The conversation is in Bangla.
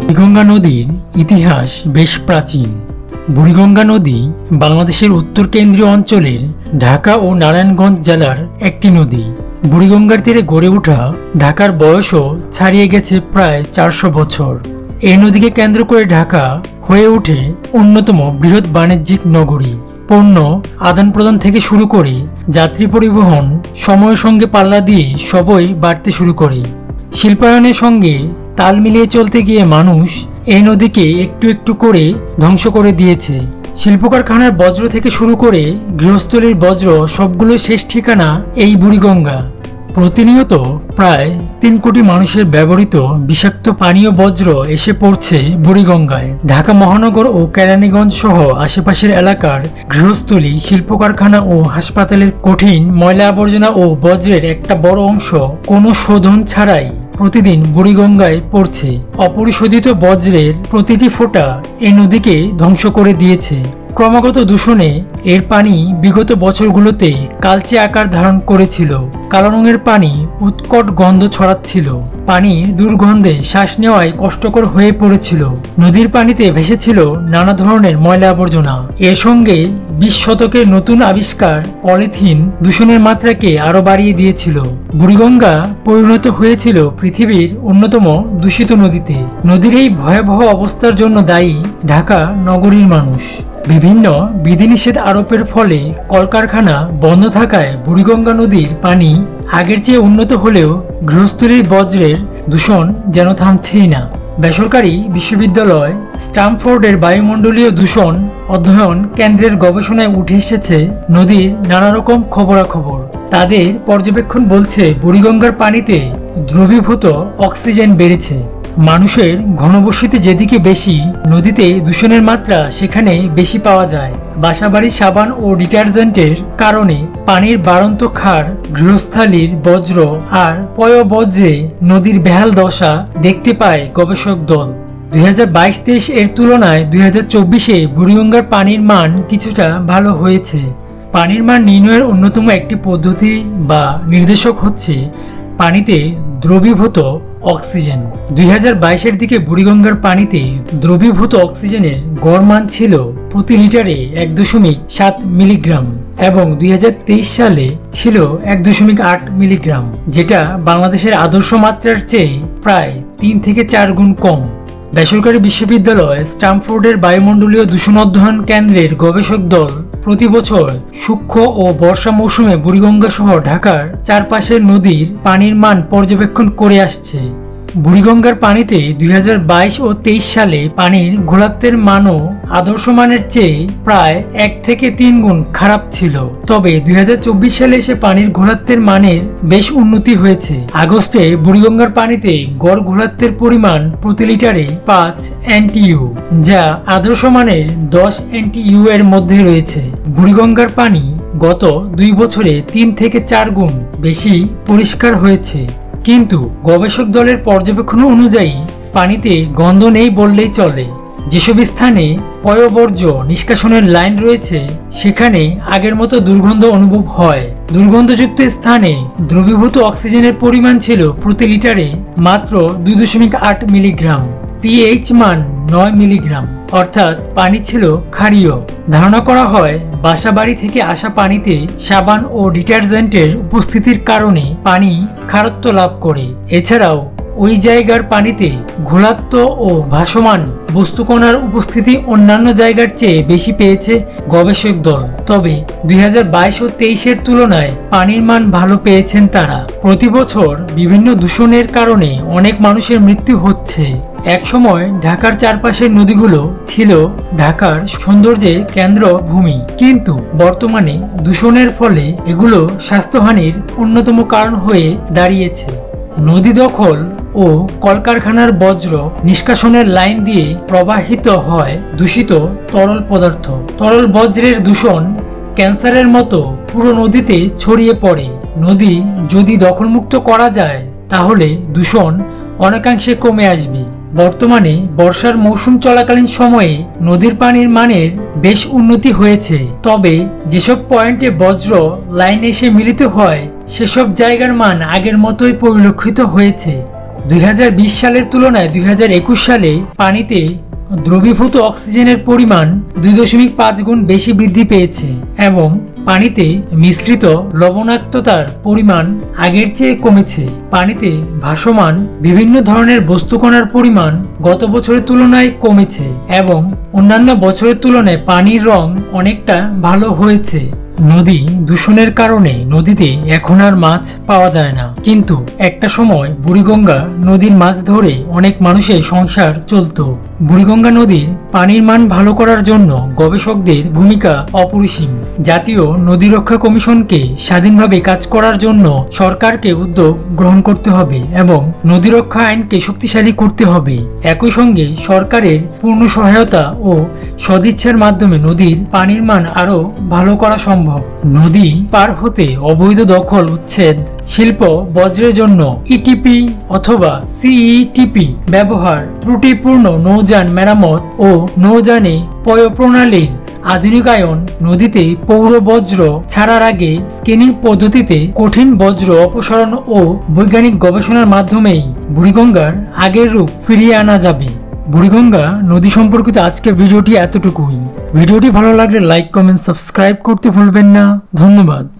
বুড়িগঙ্গা নদীর ইতিহাস বেশ প্রাচীন। বুড়িগঙ্গা নদী বাংলাদেশের উত্তর কেন্দ্রীয় অঞ্চলের ঢাকা ও নারায়ণগঞ্জ জেলার একটি নদী। বুড়িগঙ্গার তীরে গড়ে ওঠা ঢাকার বয়সও ছাড়িয়ে গেছে প্রায় 400 বছর। এই নদীকে কেন্দ্র করে ঢাকা হয়ে ওঠে অন্যতম বৃহৎ বাণিজ্যিক নগরী। পণ্য আদান প্রদান থেকে শুরু করে যাত্রী পরিবহন সময়ের সঙ্গে পাল্লা দিয়ে সবই বাড়তে শুরু করে। শিল্পায়নের সঙ্গে তাল মিলিয়ে চলতে গিয়ে মানুষ এই নদীকে একটু একটু করে ধ্বংস করে দিয়েছে। শিল্প কারখানার বজ্র থেকে শুরু করে গৃহস্থলীর বজ্র সবগুলো শেষ ঠিকানা এই বুড়িগঙ্গা। প্রতিনিয়ত প্রায় 3 কোটি মানুষের ব্যবহৃত বিষাক্ত পানীয় বজ্র এসে পড়ছে বুড়িগঙ্গায়। ঢাকা মহানগর ও কেরানীগঞ্জ সহ আশেপাশের এলাকার গৃহস্থলী, শিল্প কারখানা ও হাসপাতালের কঠিন ময়লা আবর্জনা ও বজ্রের একটা বড় অংশ কোনো শোধন ছাড়াই প্রতিদিন বুড়িগঙ্গায় পড়ছে। অপরিশোধিত বজ্রের প্রতিটি ফোঁটা এই নদীকে ধ্বংস করে দিয়েছে। ক্রমাগত দূষণে এর পানি বিগত বছরগুলোতে কালচে আকার ধারণ করেছিল। কালো রঙের পানি উৎকট গন্ধ ছড়াচ্ছিল। পানির দুর্গন্ধে শ্বাস নেওয়ায় কষ্টকর হয়ে পড়েছিল। নদীর পানিতে ভেসেছিল নানা ধরনের ময়লা আবর্জনা। এর সঙ্গে 20 শতকের নতুন আবিষ্কার পলিথিন দূষণের মাত্রাকে আরো বাড়িয়ে দিয়েছিল। বুড়িগঙ্গা পরিণত হয়েছিল পৃথিবীর অন্যতম দূষিত নদীতে। নদীর এই ভয়াবহ অবস্থার জন্য দায়ী ঢাকা নগরীর মানুষ। বিভিন্ন বিধিনিষেধ আরোপের ফলে কলকারখানা বন্ধ থাকায় বুড়িগঙ্গা নদীর পানি আগের চেয়ে উন্নত হলেও গৃহস্থলীর বজ্রের দূষণ যেন থামছেই না। বেসরকারি বিশ্ববিদ্যালয় স্ট্যামফোর্ডের বায়ুমণ্ডলীয় দূষণ অধ্যয়ন কেন্দ্রের গবেষণায় উঠে এসেছে নদীর নানা রকম খবরাখবর। তাদের পর্যবেক্ষণ বলছে বুড়িগঙ্গার পানিতে দ্রবীভূত অক্সিজেন বেড়েছে। মানুষের ঘনবসতি যেদিকে বেশি, নদীতে দূষণের মাত্রা সেখানে বেশি পাওয়া যায়। বাসাবাড়ির সাবান ও ডিটারজেন্টের কারণে পানির বাড়ন্ত ক্ষার, গৃহস্থালীর বজ্র আর পয়ঃবজ্রে নদীর বেহাল দশা দেখতে পায় গবেষক দল। 2022-23 এর তুলনায় 2024-এ বুড়িগঙ্গার পানির মান কিছুটা ভালো হয়েছে। পানির মান নির্ণয়ের অন্যতম একটি পদ্ধতি বা নির্দেশক হচ্ছে পানিতে দ্রবীভূত অক্সিজেন। 2022-এর দিকে বুড়িগঙ্গার পানিতে দ্রবীভূত অক্সিজেনের গড় মান ছিল প্রতি লিটারে 1.7 মিলিগ্রাম এবং 2023 সালে ছিল 1.8 মিলিগ্রাম, যেটা বাংলাদেশের আদর্শ মাত্রার চেয়ে প্রায় 3 থেকে 4 গুণ কম। বেসরকারি বিশ্ববিদ্যালয় স্ট্যামফোর্ডের বায়ুমণ্ডলীয় দূষণ অধ্যয়ন কেন্দ্রের গবেষক দল প্রতি বছর সূক্ষ্ম ও বর্ষা মৌসুমে বুড়িগঙ্গা সহ ঢাকার চারপাশের নদীর পানির মান পর্যবেক্ষণ করে আসছে। বুড়িগঙ্গার পানিতে 2022 ও 23 সালে পানির ঘোলাত্বের মানও আদর্শ মানের চেয়ে প্রায় 1 থেকে 3 গুণ খারাপ ছিল। তবে 2024 সালে এসে পানির ঘোলাত্বের মানের বেশ উন্নতি হয়েছে। আগস্টে বুড়িগঙ্গার পানিতে গড় ঘোলাত্বের পরিমাণ প্রতি লিটারে 5 NTU, যা আদর্শ মানের 10 NTU এর মধ্যে রয়েছে। বুড়িগঙ্গার পানি গত 2 বছরে 3 থেকে 4 গুণ বেশি পরিষ্কার হয়েছে। কিন্তু গবেষক দলের পর্যবেক্ষণ অনুযায়ী পানিতে গন্ধ নেই বললেই চলে। যেসব স্থানে পয়ঃবর্জ্য নিষ্কাশনের লাইন রয়েছে সেখানে আগের মতো দুর্গন্ধ অনুভব হয়। দুর্গন্ধযুক্ত স্থানে দ্রবীভূত অক্সিজেনের পরিমাণ ছিল প্রতি লিটারে মাত্র 2.8 মিলিগ্রাম। পিএইচ মান 9 মিলিগ্রাম, অর্থাৎ পানি ছিল ক্ষারীয়। ধারণা করা হয় বাসাবাড়ি থেকে আসা পানিতে সাবান ও ডিটারজেন্টের উপস্থিতির কারণে পানি খারত্ব লাভ করে। এছাড়াও ওই জায়গার পানিতে ঘোলাত্ব ও ভাসমান বস্তুকণার উপস্থিতি অন্যান্য জায়গার চেয়ে বেশি পেয়েছে গবেষক দল। তবে 2022 ও 23-এর তুলনায় পানির মান ভালো পেয়েছেন তারা। প্রতি বছর বিভিন্ন দূষণের কারণে অনেক মানুষের মৃত্যু হচ্ছে। একসময় ঢাকার চারপাশের নদীগুলো ছিল ঢাকার সৌন্দর্যের কেন্দ্রভূমি, কিন্তু বর্তমানে দূষণের ফলে এগুলো স্বাস্থ্যহানির অন্যতম কারণ হয়ে দাঁড়িয়েছে। নদী দখল ও কলকারখানার বজ্র নিষ্কাশনের লাইন দিয়ে প্রবাহিত হয় দূষিত তরল পদার্থ। তরল বজ্রের দূষণ ক্যান্সারের মতো পুরো নদীতে ছড়িয়ে পড়ে। নদী যদি দখলমুক্ত করা যায় তাহলে দূষণ অনেকাংশে কমে আসবে। বর্তমানে বর্ষার মৌসুম চলাকালীন সময়ে নদীর পানির মানের বেশ উন্নতি হয়েছে। তবে যেসব পয়েন্টে বজ্র লাইন এসে মিলিত হয় সেসব জায়গার মান আগের মতোই পরিলক্ষিত হয়েছে। 2020 সালের তুলনায় 2021 সালে পানিতে দ্রবীভূত অক্সিজেনের পরিমাণ 2.5 গুণ বেশি বৃদ্ধি পেয়েছে এবং পানিতে মিশ্রিত লবণাক্ততার পরিমাণ আগের চেয়ে কমেছে। পানিতে ভাসমান বিভিন্ন ধরনের বস্তুকণার পরিমাণ গত বছরের তুলনায় কমেছে এবং অন্যান্য বছরের তুলনায় পানির রং অনেকটা ভালো হয়েছে। নদী দূষণের কারণে নদীতে এখন আর মাছ পাওয়া যায় না, কিন্তু একটা সময় বুড়িগঙ্গা নদীর মাছ ধরে অনেক মানুষের সংসার চলত। বুড়িগঙ্গা নদীর পানির মান ভালো করার জন্য গবেষকদের ভূমিকা অপরিসীম। জাতীয় নদী রক্ষা কমিশনকে স্বাধীনভাবে কাজ করার জন্য সরকারকে উদ্যোগ গ্রহণ করতে হবে এবং নদী রক্ষা আইনকে শক্তিশালী করতে হবে। একই সঙ্গে সরকারের পূর্ণ সহায়তা ও সদিচ্ছার মাধ্যমে নদীর পানির মান আরো ভালো করা সম্ভব। নদী পার হতে অবৈধ দখল উচ্ছেদ, শিল্প বজ্রের জন্য ইটিপি অথবা সিইটিপি ব্যবহার, ত্রুটিপূর্ণ নৌযান মেরামত ও নৌযানে পয়ঃপ্রণালীর আধুনিকায়ন, নদীতে পৌর বজ্র ছাড়ার আগে স্ক্যানিং পদ্ধতিতে কঠিন বজ্র অপসারণ ও বৈজ্ঞানিক গবেষণার মাধ্যমেই বুড়িগঙ্গার আগের রূপ ফিরিয়ে আনা যাবে। বুড়িগঙ্গা নদী সম্পর্কিত আজকের ভিডিওটি এতটুকুই। ভিডিওটি ভালো লাগলে লাইক, কমেন্ট, সাবস্ক্রাইব করতে ভুলবেন না। ধন্যবাদ।